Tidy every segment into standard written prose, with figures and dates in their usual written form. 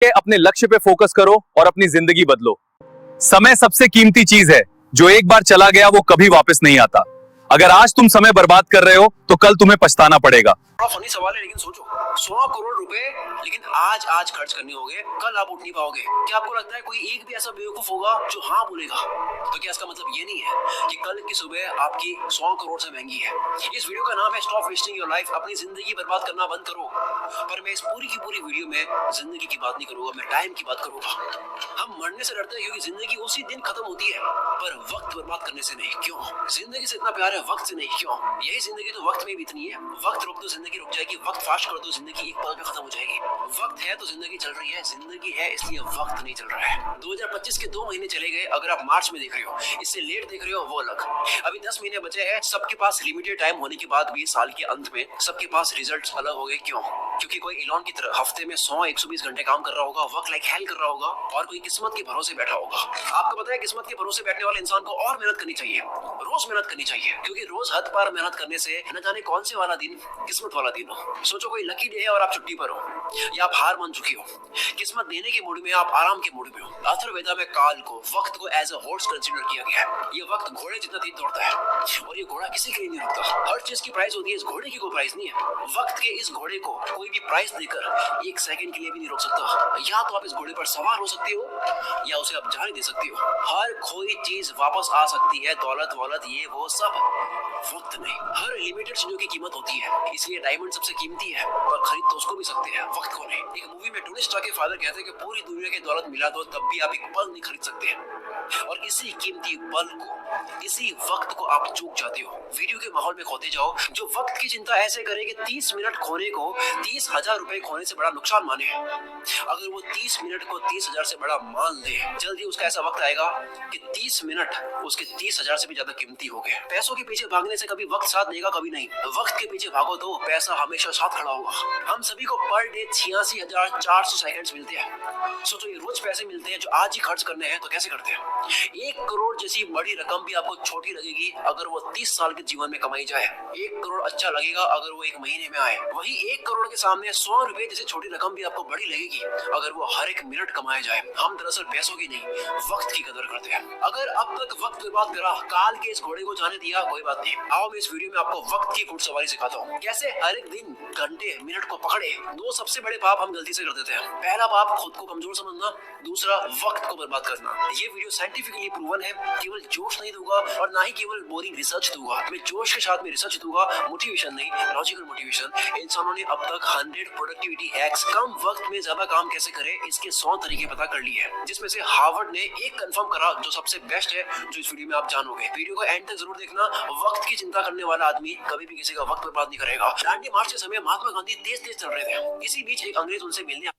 अपने लक्ष्य पे फोकस करो और अपनी जिंदगी बदलो। समय सबसे कीमती चीज है, जो एक बार चला गया वो कभी वापस नहीं आता। अगर आज तुम समय बर्बाद कर रहे हो तो कल तुम्हें पछताना पड़ेगा। बड़ा फनी सवाल है, लेकिन सोचो 100 करोड़ रुपए लेकिन आज खर्च करने होंगे, कल आप उठ नहीं पाओगे। क्या आपको लगता है कोई एक भी ऐसा बेवकूफ होगा जो हाँ बोलेगा? तो क्या इसका मतलब ये नहीं है कि कल की सुबह आपकी 100 करोड़ से महंगी है? इस वीडियो का नाम है स्टॉप वेस्टिंग योर लाइफ, अपनी जिंदगी बर्बाद करना बंद करो। पर मैं इस पूरी की पूरी वीडियो में जिंदगी की बात नहीं करूंगा, मैं टाइम की बात करूंगा। हम मरने से डरते हैं क्योंकि जिंदगी उसी दिन खत्म होती है, पर वक्त बर्बाद करने से नहीं। क्यों? जिंदगी से इतना प्यार है, वक्त से नहीं। क्यों? यही जिंदगी तो वक्त में बीतनी है। वक्त रोक दो, जिंदगी रुक जाएगी। वक्त फास्ट कर दो, जिंदगी एक पल में खत्म हो जाएगी। वक्त है तो जिंदगी चल रही है, जिंदगी है इसलिए वक्त नहीं चल रहा है। 2025 के 2 महीने चले गए। अगर आप मार्च में देख रहे हो, इससे लेट देख रहे हो, वो अलग। अभी 10 महीने बचे हैं। सबके पास लिमिटेड टाइम होने के बाद भी साल के अंत में सबके पास रिजल्ट्स अलग हो गए। क्यों? क्योंकि कोई इलॉन की तरह हफ्ते में 100-120 घंटे काम कर रहा होगा, वर्क लाइक हेल कर रहा होगा, और कोई किस्मत के भरोसे बैठा होगा। आपको पता है किस्मत के भरोसे बैठने वाले इंसान को और मेहनत करनी चाहिए, रोज मेहनत करनी चाहिए, क्योंकि रोज हद पार मेहनत करने से न जाने कौन से वाला दिन किस्मत वाला दिन हो। सोचो कोई लकी डे है और आप छुट्टी पर हो, या आप हार मान चुकी हो। किस्मत देने के मूड में, आप आराम के मूड में हो। अथर्ववेदा में काल को, वक्त को एज अ हॉर्स कंसीडर किया गया है। ये वक्त घोड़े जितना तेज दौड़ता है, और ये घोड़ा किसी के लिए नहीं रुकता। हर चीज की प्राइस होती है, इस घोड़े की कोई प्राइस नहीं है। वक्त के इस घोड़े को कोई भी प्राइस देकर 1 सेकंड के लिए भी नहीं रोक सकता। या तो आप इस घोड़े पर सवार हो सकते हो, या उसे आप जाने दे सकते हो। हर कोई चीज वापस आ सकती है, दौलत वौलत ये वो सब, वक्त नहीं। हर लिमिटेड चीजों की कीमत होती है, इसलिए डायमंड सबसे कीमती है, पर खरीद तो उसको भी सकते हैं, वक्त को नहीं। एक मूवी में टोनी स्टार्क के फादर कहते हैं कि पूरी दुनिया की दौलत मिला दो तब भी आप एक पल नहीं खरीद सकते हैं, और इसी कीमती पल को, इसी वक्त को आप चूक जाते हो। वीडियो के माहौल में खोते जाओ। जो वक्त की चिंता ऐसे करे कि 30 मिनट खोने को 30,000 रुपए खोने से बड़ा नुकसान माने, अगर वो 30 मिनट को 30,000 से बड़ा मान ले, जल्दी उसका ऐसा वक्त आएगा कि 30 मिनट उसके 30,000 से भी ज्यादा कीमती हो गए। पैसों के पीछे भागने से कभी वक्त साथ देगा, कभी नहीं। वक्त के पीछे भागो तो पैसा हमेशा साथ खड़ा होगा। हम सभी को पर डे 86,400 सेकंड्स मिलते हैं। सोचो ये रोज पैसे मिलते हैं जो आज ही खर्च करने हैं, तो कैसे करते हैं? 1 करोड़ जैसी बड़ी रकम भी आपको छोटी लगेगी अगर वो 30 साल के जीवन में कमाई जाए। 1 करोड़ अच्छा लगेगा अगर वो 1 महीने में आए। वही 1 करोड़ के सामने 100 रुपए जैसी छोटी रकम भी आपको बड़ी लगेगी अगर वो हर एक मिनट कमाए जाए। हम दरअसल पैसों की नहीं, वक्त की कदर करते हैं। अगर अब तक वक्त बर्बाद करा, काल के इस घोड़े को जाने दिया, कोई बात नहीं। आओ मैं इस वीडियो में आपको वक्त की घुड़सवारी सिखाता हूँ, कैसे हर एक दिन, घंटे, मिनट को पकड़े। 2 सबसे बड़े पाप हम गलती से कर देते हैं। पहला पाप खुद को कमजोर समझना, दूसरा वक्त को बर्बाद करना। ये वीडियो साइंटिफिकली प्रूवन है। केवल जोश नहीं दूंगा और ना ही केवल बोरिंग रिसर्च दूंगा, मैं जोश के साथ में रिसर्च दूंगा, मोटिवेशन नहीं, लॉजिकल मोटिवेशन। इंसानों ने अब तक 100 प्रोडक्टिविटी हैक्स, कम वक्त में ज्यादा काम कैसे करें, इसके 100 तरीके पता कर लिए हैं, जिसमें से हार्वर्ड ने एक कंफर्म करा जो सबसे बेस्ट है, जो इस वीडियो में आप जानोगे। वीडियो को एंड तक जरूर देखना। वक्त की चिंता करने वाला आदमी कभी भी किसी का वक्त बर्बाद नहीं करेगा। दांडी मार्च के समय महात्मा गांधी तेज चल रहे थे। इसी बीच एक अंग्रेज उनसे मिलने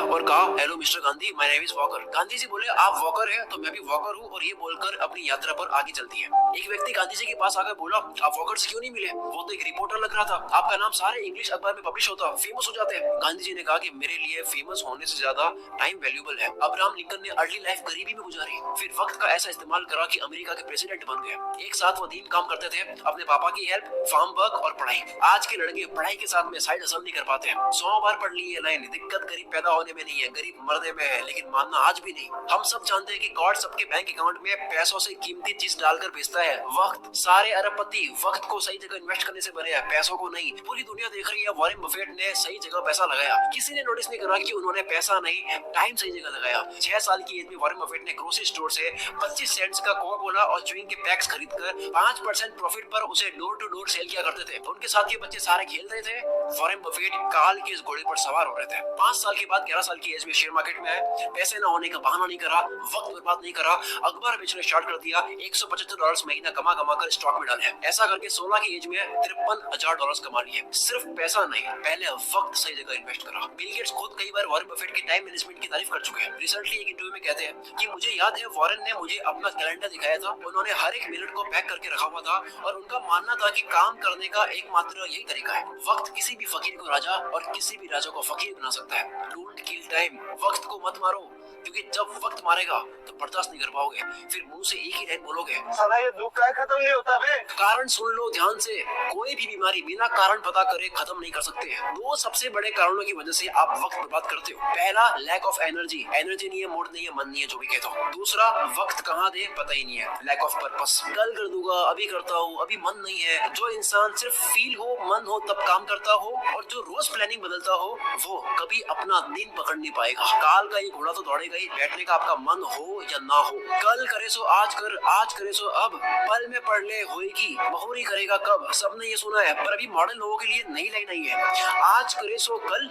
और कहा, hello mister Gandhi, my name is Walker. Gandhi ji बोले, आप वॉकर हैं तो मैं भी वॉकर हूँ, और ये बोलकर अपनी यात्रा पर आगे चलती है। एक व्यक्ति गांधी जी के पास आकर बोला, आप वॉकर से क्यों नहीं मिले? वो तो एक रिपोर्टर लग रहा था, आपका नाम सारे इंग्लिश अखबार में पब्लिश होता, फेमस हो जाते हैं। गांधी जी ने कहा कि मेरे लिए फेमस होने से ज्यादा टाइम वैल्यूएबल है। अब्राहम लिंकन ने अर्ली लाइफ गरीबी में गुजारी, फिर वक्त का ऐसा इस्तेमाल करा कि अमेरिका के प्रेसिडेंट बन गए। एक साथ वो 3 काम करते थे, अपने पापा की हेल्प, फार्म वर्क और पढ़ाई। आज के लड़के पढ़ाई के साथ में साइड हसल नहीं कर पाते हैं। 100 बार पढ़ ली ये लाइन, दिक्कत गरीब पैदा होने में नहीं है, गरीब मरने में है, लेकिन मानना आज भी नहीं। हम सब जानते हैं कि गॉड सबके बैंक अकाउंट में पैसों से कीमती चीज डालकर भेजता है, वक्त। सारे अरबपति वक्त को सही जगह इन्वेस्ट करने से बने हैं, पैसों को नहीं। पूरी दुनिया देख रही है, वॉरेन बफेट ने सही जगह पैसा लगाया। किसी ने नोटिस नहीं करा कि उन्होंने पैसा नहीं, टाइम सही जगह लगाया। 6 साल की एज में वॉरेन बफेट ने ग्रोसरी स्टोर से 25 सेंट्स का कोका कोला और च्युइंग के पैक्स खरीदकर 5% प्रॉफिट पर उसे डोर टू डोर सेल किया करते थे। उनके साथ ये बच्चे सारे खेल रहे थे, वॉरेन बफेट काल के इस घोड़े पर सवार हो रहे थे। 5 साल के बाद 11 साल की एज में शेयर मार्केट में आए, पैसे ना होने का बहाना नहीं करा, वक्त बर्बाद नहीं करा, अखबार बेचना स्टार्ट कर दिया, $175 महीना कमा कमा कर स्टॉक में डाले। ऐसा करके 16 की एज में $53,000 कमा लिए। सिर्फ पैसा नहीं, पहले वक्त सही जगह इन्वेस्ट करा। बिल गेट्स खुद कई बार वॉरेन बफेट के टाइम मैनेजमेंट की तारीफ कर चुके हैं। रिसेंटली एक इंटरव्यू में कहते हैं कि मुझे याद है वॉरेन ने मुझे अपना कैलेंडर दिखाया था, उन्होंने हर एक मिनट को पैक करके रखा हुआ था और उनका मानना था कि काम करने का एकमात्र यही तरीका है। वक्त किसी भी फकीर को राजा और किसी भी राजा को फकीर बना सकता है। डोंट किल टाइम, वक्त को मत मारो, क्योंकि जब वक्त मारेगा तो बर्दाश्त नहीं कर पाओगे, फिर मुंह से एक ही लाइन बोलोगे, साला ये दुख का खत्म नहीं होता बे। कारण सुन लो ध्यान से, कोई भी बीमारी बिना कारण पता करे खत्म नहीं कर सकते। दो सबसे बड़े कारणों की वजह से आप वक्त बर्बाद करते हो। पहला, लैक ऑफ एनर्जी, एनर्जी नहीं है, मूड नहीं है, मन नहीं है, जो भी कहता हूँ। दूसरा, वक्त कहाँ दे पता ही नहीं है, लैक ऑफ पर्पस, कल कर दूंगा, अभी करता हूँ, अभी मन नहीं है। जो इंसान सिर्फ फील हो, मन हो तब काम करता हो और जो रोज प्लानिंग बदलता हो, वो कभी अपना दिन पकड़ नहीं पाएगा। काल का ये घोड़ा तो दौड़ेगा ही, बैठने का आपका मन हो या ना हो। कल करे सो आज कर, आज करे सो अब, पल में पढ़ ले होएगी, महोरी करेगा कब। सबने ये सुना है, पर अभी मॉडर्न लोगों के लिए नई लाइन आई है, आज करे सो कल,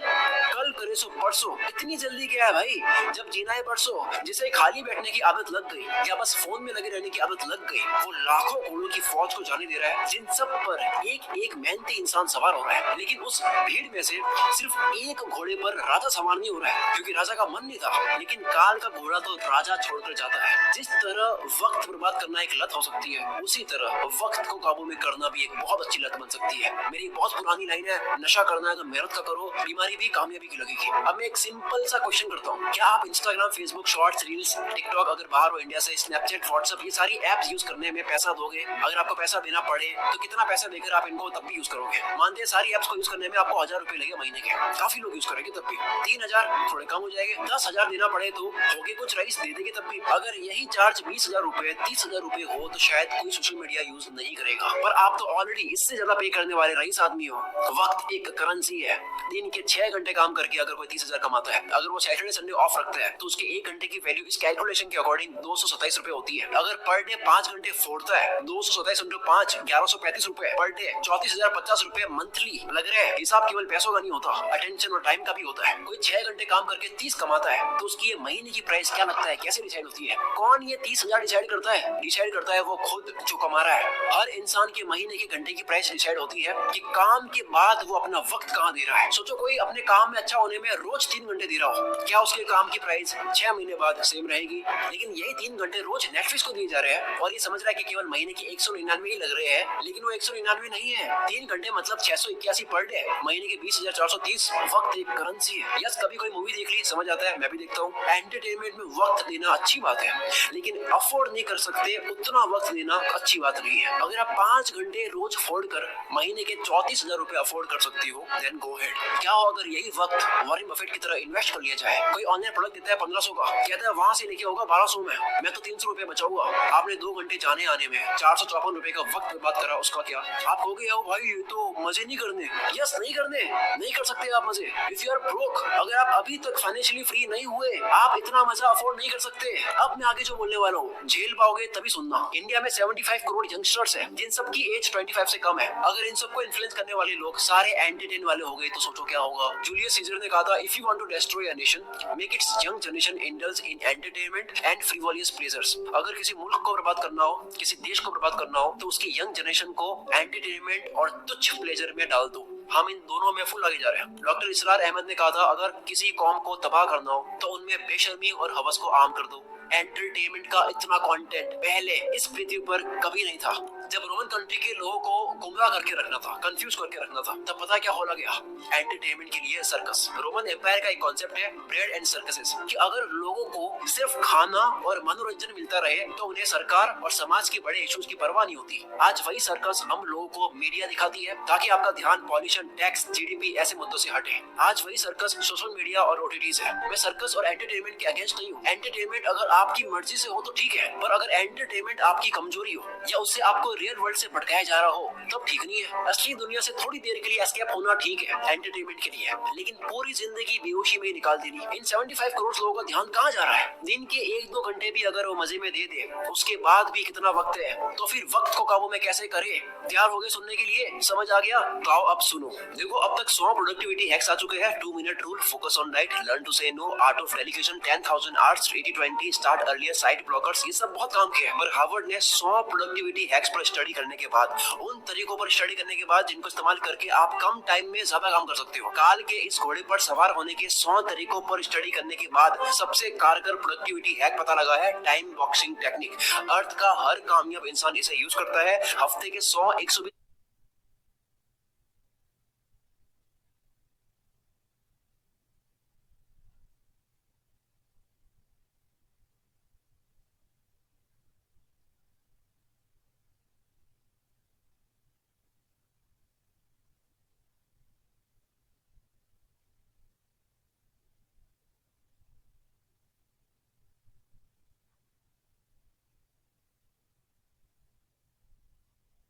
कल करे सो परसों। इतनी जल्दी क्या है भाई, जब जीना है परसों। जिसे खाली बैठने की आदत लग गई या बस फोन में लगे रहने की आदत लग गई, वो लाखों घोड़ों की फौज को जाने दे रहा है, जिन सब पर एक एक मेहनती इंसान सवार हो रहा है। लेकिन उस भीड़ में से सिर्फ एक घोड़े पर राजा सवार नहीं हो रहा है, क्योंकि राजा का मन नहीं था। लेकिन काल का घोड़ा तो राजा छोड़कर जाता है। जिस तरह वक्त बर्बाद करना एक लत हो सकती है, उसी तरह वक्त को काबू में करना भी एक बहुत अच्छी लत बन सकती है। मेरी एक बहुत पुरानी लाइन है, नशा करना है तो मेहनत का करो, बीमारी भी कामयाबी की लगेगी। अब मैं एक सिंपल सा क्वेश्चन करता हूँ, क्या आप Instagram, Facebook, shorts, reels, TikTok, अगर बाहर हो इंडिया से, स्नैपचैट, व्हाट्सएप, ये सारी एप्स यूज करने में पैसा दोगे? अगर आपको पैसा देना पड़े तो कितना पैसा देकर आप इनको तब भी यूज करोगे? मानते हैं सारी एप्स को यूज करने में आपको 1000 रुपए लगे महीने के, काफी लोग यूज करेंगे तब भी। 3000 थोड़े कम हो जाएंगे, 10,000 देना पड़े तो होगे कुछ रईस दे देंगे तब भी। अगर यही चार्ज 20,000 रुपए, 30,000 रुपए हो तो शायद कोई सोशल मीडिया यूज नहीं करेगा, पर आप तो ऑलरेडी इससे ज्यादा पे करने वाले रईस आदमी हो। वक्त एक करेंसी है। दिन के 6 घंटे काम करके अगर कोई 30,000 कमाता है, अगर वो सैटरडे संडे ऑफ रखता है तो उसके 1 घंटे की वैल्यू इस कैलकुलेशन के अकॉर्डिंग 227 रुपए होती है। अगर पर डे 5 घंटे फोड़ता है, 227 इंटू 5, 1135 रुपए पर डे, 34,050 रुपए मंथली लग रहे हैं। हिसाब केवल पैसों का नहीं होता, अटेंशन और टाइम का भी होता है। कोई 6 घंटे काम करके 30 कमाता है तो उसकी ये महीने की प्राइस क्या लगता है, कैसे डिसाइड होती है? कौन ये 30,000 डिसाइड करता है? डिसाइड करता है वो खुद जो कमा रहा है। हर इंसान के महीने के घंटे की प्राइस डिसाइड होती है कि काम के बाद वो अपना वक्त कहाँ दे रहा है। सोचो कोई अपने काम में अच्छा होने में रोज 3 घंटे दे रहा हो, क्या उसके काम की प्राइस 6 महीने बाद सेम रहेगी? लेकिन यही 3 घंटे रोज नेटफ्लिक्स को दिए जा रहे हैं और ये समझ रहा है कि केवल महीने की 199 ही लग रहे हैं, लेकिन वो 199 नहीं है। 3 घंटे मतलब 681 पर डे, महीने के 20,430। वक्त एक करेंसी है। यस, कभी कोई मूवी देख ली, समझ आता है, मैं भी देखता हूँ। एंटरटेनमेंट में वक्त देना अच्छी बात है, लेकिन अफोर्ड नहीं कर सकते उतना वक्त देना अच्छी बात नहीं है। अगर आप 5 घंटे रोज अफोर्ड कर महीने के 34,000 रुपए अफोर्ड कर सकती हो, देन गो हेड। क्या हो अगर यही वक्त वॉरेन बफेट की तरह इन्वेस्ट कर लिया जाए? कोई ऑनलाइन प्रोडक्ट देता है 1500 का, कहता है वहां से लेके होगा 1200 में, मैं तो 300 रुपए बचाऊंगा। आपने 2 घंटे जाने आने में 454 रुपए का वक्त बर्बाद करा, उसका क्या? आप कहोगे यार भाई ये तो मजे नहीं करने। यस, नहीं करने, नहीं कर सकते आप मजे। इफ यू आर ब्रोक, अगर आप अभी तक फाइनेंशियली फ्री नहीं हुए, आप इतना मजा अफोर्ड नहीं कर सकते। अब मैं आगे जो बोलने वाला हूँ झेल पाओगे तभी सुनना। इंडिया में 75 करोड़ यंगस्टर्स हैं, जिन सबकी एज 25 से कम है। अगर इन सबको इन्फ्लुएंस करने वाले लोग सारे एंटरटेन वाले हो गए तो सोचो क्या होगा। जूलियस सीजर ने कहा था, if you want to destroy a nation, make its young generation indulge in entertainment and frivolous pleasures. अगर किसी मुल्क को बर्बाद करना हो, किसी देश को बर्बाद करना हो, तो उसकी यंग जनरेशन को एंटरटेनमेंट और तुच्छ प्लेजर में डाल दो। हम इन दोनों में फुल आगे जा रहे हैं। डॉक्टर इसरार अहमद ने कहा था, अगर किसी कौम को तबाह करना हो तो उनमें बेशर्मी और हवस को आम कर दो। एंटरटेनमेंट का इतना कंटेंट पहले इस पृथ्वी पर कभी नहीं था। जब रोमन कंट्री के लोगों को गुमराह करके रखना था, कंफ्यूज करके रखना था, तब पता क्या हो गया? एंटरटेनमेंट के लिए सर्कस। रोमन एम्पायर का एक कॉन्सेप्ट है ब्रेड एंड सर्कसेस, कि अगर लोगों को सिर्फ खाना और मनोरंजन मिलता रहे तो उन्हें सरकार और समाज के बड़े इश्यूज की परवाह नहीं होती। आज वही सर्कस हम लोगों को मीडिया दिखाती है ताकि आपका ध्यान पॉल्यूशन, टैक्स, जीडीपी ऐसे मुद्दों से हटे। आज वही सर्कस सोशल मीडिया और ओटीटीज है। मैं सर्कस और एंटरटेनमेंट के अगेंस्ट नहीं हूँ। एंटरटेनमेंट अगर आपकी मर्जी से हो तो ठीक है, पर अगर एंटरटेनमेंट आपकी कमजोरी हो या उससे आपको रियल वर्ल्ड से भटकाया जा रहा हो तब ठीक नहीं है। असली दुनिया से थोड़ी देर के लिए एस्केप होना ठीक है एंटरटेनमेंट के लिए, लेकिन पूरी जिंदगी बेहोशी में ही निकाल देनी, इन 75 करोड़ लोगों का ध्यान कहाँ जा रहा है? दिन के 1-2 घंटे भी अगर वो मजे में दे दे उसके बाद भी कितना वक्त है, तो फिर वक्त को काबू में कैसे करे? तैयार हो गए सुनने के लिए? समझ आ गया? तो आओ अब सुनो। देखो अब तक 100 प्रोडक्टिविटी हैक्स आ चुके हैं। 2 minute rule, focus on diet, learn to say no, art of delegation, 10,000 hours, 80-20, start earlier, side blockers, ये सब बहुत काम किया है। पर हार्वर्ड ने 100 प्रोडक्टिविटी हैक्स पर स्टडी करने के बाद, उन तरीकों पर स्टडी करने के बाद जिनको इस्तेमाल करके आप कम टाइम में ज्यादा काम कर सकते हो, काल के इस घोड़े पर सवार होने के 100 तरीकों पर स्टडी करने के बाद सबसे कारगर प्रोडक्टिविटी हैक पता लगा है, टाइम बॉक्सिंग टेक्निक। अर्थ का हर कामयाब इंसान इसे यूज करता है। हफ्ते के 100-120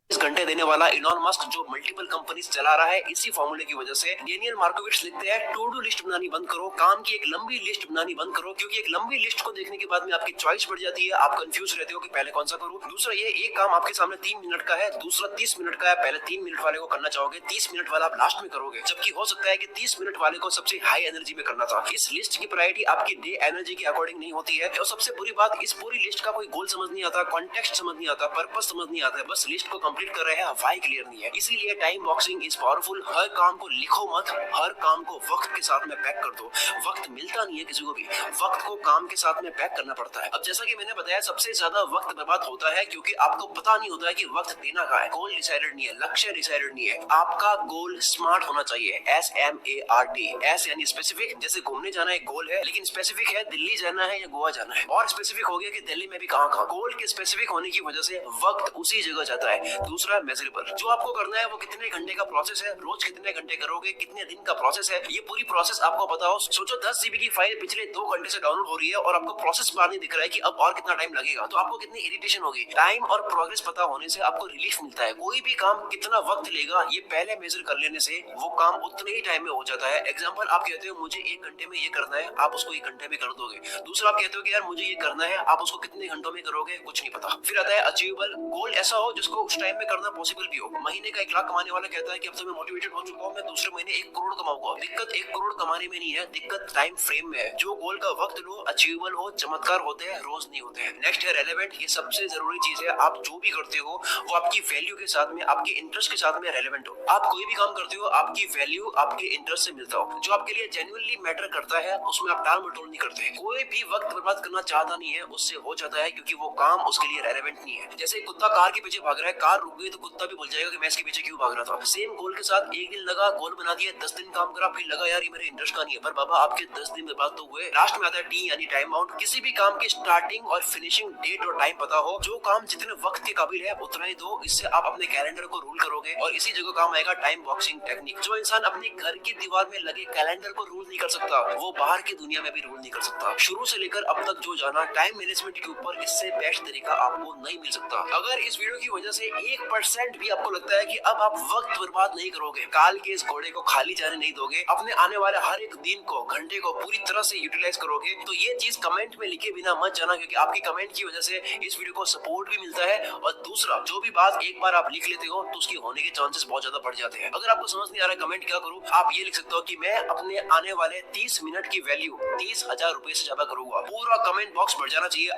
घंटे देने वाला इलॉन मस्क जो मल्टीपल कंपनीज चला रहा है, इसी फॉर्मूले की वजह से डेनियल मार्कोविट्ज लिखते हैं, टू डू लिस्ट बनानी बंद करो, काम की एक लंबी लिस्ट बनानी बंद करो, क्योंकि एक लंबी लिस्ट को देखने के बाद में आपकी चॉइस बढ़ जाती है, आप कंफ्यूज रहते हो कि पहले कौन सा करूं। दूसरा ये, एक काम आपके सामने 3 मिनट का है, दूसरा 30 मिनट का है, पहले 3 मिनट वाले को करना चाहोगे, 30 मिनट वाला आप लास्ट में करोगे, जबकि हो सकता है कि 30 मिनट वाले को सबसे हाई एनर्जी में करना था। इस लिस्ट की प्रायोरिटी आपकी डे एनर्जी के अकॉर्डिंग नहीं होती है। और सबसे बुरी बात, इस पूरी लिस्ट का कोई गोल समझ नहीं आता, कॉन्टेक्स्ट समझ नहीं आता, पर्पस समझ नहीं आता, बस लिस्ट को कंप्लीट कर रहे हैं, व्हाई क्लियर नहीं है। इसीलिए टाइम बॉक्सिंग इज पावरफुल। हर काम को लिखो मत, हर काम को वक्त के साथ में पैक कर दो। वक्त मिलता नहीं है किसी को भी, वक्त को काम के साथ में पैक करना पड़ता है। अब जैसा कि मैंने बताया, सबसे ज्यादा वक्त बर्बाद होता है क्योंकि आपको पता नहीं होता है कि वक्त देना कहाँ है। गोल डिसाइडेड नहीं है, लक्ष्य डिसाइडेड नहीं है। आपका गोल स्मार्ट होना चाहिए, SMART। एस यानी स्पेसिफिक, जैसे घूमने जाना एक गोल है, लेकिन स्पेसिफिक है दिल्ली जाना है या गोवा जाना है, और स्पेसिफिक हो गया कि दिल्ली में भी कहाँ। गोल के स्पेसिफिक होने की वजह से वक्त उसी जगह जाता है। दूसरा मेजरेबल, जो आपको करना है वो कितने घंटे का प्रोसेस है, रोज कितने घंटे करोगे, कितने दिन का प्रोसेस है, ये पूरी प्रोसेस आपको पता हो। सोचो 10 GB की फाइल पिछले 2 घंटे से डाउनलोड हो रही है और आपको प्रोसेस बार नहीं दिख रहा है कि अब और कितना टाइम लगेगा, तो आपको कितनी इरिटेशन होगी। टाइम और प्रोग्रेस पता होने से आपको रिलीफ मिलता है। कोई भी काम कितना वक्त लेगा ये पहले मेजर कर लेने से वो काम उतने ही टाइम में हो जाता है। एग्जाम्पल, आप कहते हो मुझे 1 घंटे में ये करना है, आप उसको 1 घंटे में कर दोगे। दूसरा, आप कहते हो कि यार मुझे ये करना है, आप उसको कितने घंटों में करोगे, कुछ नहीं पता। फिर आता है अचीवेबल, गोल ऐसा हो जिसको उस टाइम में करना पॉसिबल भी हो। महीने का 1 लाख कमाने वाला कहता है कि अब तो मैं मोटिवेटेड हो चुका हूँ, मैं दूसरे महीने 1 करोड़ कमाऊंगा। दिक्कत 1 करोड़ कमाने में नहीं है, दिक्कत टाइम फ्रेम में है। जो गोल का वक्त लो, अचीवेबल हो, चमत्कार होते हैं, रोज नहीं होते हैं। नेक्स्ट है रेलेवेंट। ये सबसे जरूरी चीज है। आप जो भी करते हो वो आपकी वैल्यू के साथ में, आपके इंटरेस्ट के साथ में रेलेवेंट हो। आप कोई भी काम करते हो, आपकी वैल्यू आपके इंटरेस्ट से मिलता हो। जो आपके लिए जेन्युइनली मैटर करता है उसमें आप टाल मटोल नहीं करते। कोई भी वक्त बर्बाद करना चाहता नहीं है, उससे हो जाता है, क्योंकि वो काम उसके लिए रेलेवेंट नहीं है। जैसे कुत्ता कार के पीछे भाग रहा है, कार रुक गई तो कुत्ता भी भूल जाएगा कि मैं इसके पीछे क्यों भाग रहा था। सेम गोल के साथ 1 दिन लगा, गोल बना दिया, 10 दिन काम करा, फिर लगा यार ये मेरे इंटरेस्ट का नहीं है, पर बाबा आपके 10 दिन बर्बाद तो हुए। लास्ट में आता है T यानी टाइम बाउंड। किसी भी काम की स्टार्टिंग और फिनिशिंग डेट और टाइम पता हो। जो काम जितने वक्त के काबिल है उतना ही दो, इससे आप अपने कैलेंडर को रूल करोगे। और इसी जगह काम आएगा टाइम बॉक्सिंग टेक्निक। जो इंसान अपने घर की दीवार में लगे कैलेंडर को रूल नहीं कर सकता, वो बाहर की दुनिया में भी रूल नहीं कर सकता। शुरू से लेकर अब तक जो जाना टाइम मैनेजमेंट के ऊपर, इससे बेस्ट तरीका आपको नहीं मिल सकता। अगर इस वीडियो की वजह से 1% भी आपको लगता है कि अब आप वक्त बर्बाद नहीं करोगे, काल के इस घोड़े को खाली जाने नहीं दोगे, अपने आने वाले हर एक दिन को, घंटे को पूरी तरह से यूटिलाइज करोगे, तो ये चीज कमेंट में लिखे बिना मत जाना, क्योंकि आपकी कमेंट की वजह से इस वीडियो को सपोर्ट भी मिलता है। और दूसरा, जो भी बात एक बार आप लिख लेते हो तो उसकी होने के चांसेस बहुत ज्यादा बढ़ जाते हैं। अगर आपको समझ नहीं आ रहा है कमेंट क्या करूं, आप ये लिख सकते हो कि मैं अपने आने वाले 30 मिनट की वैल्यू 30,000 रुपए से ज्यादा करूंगा। पूरा कमेंट बॉक्स भर जाना चाहिए।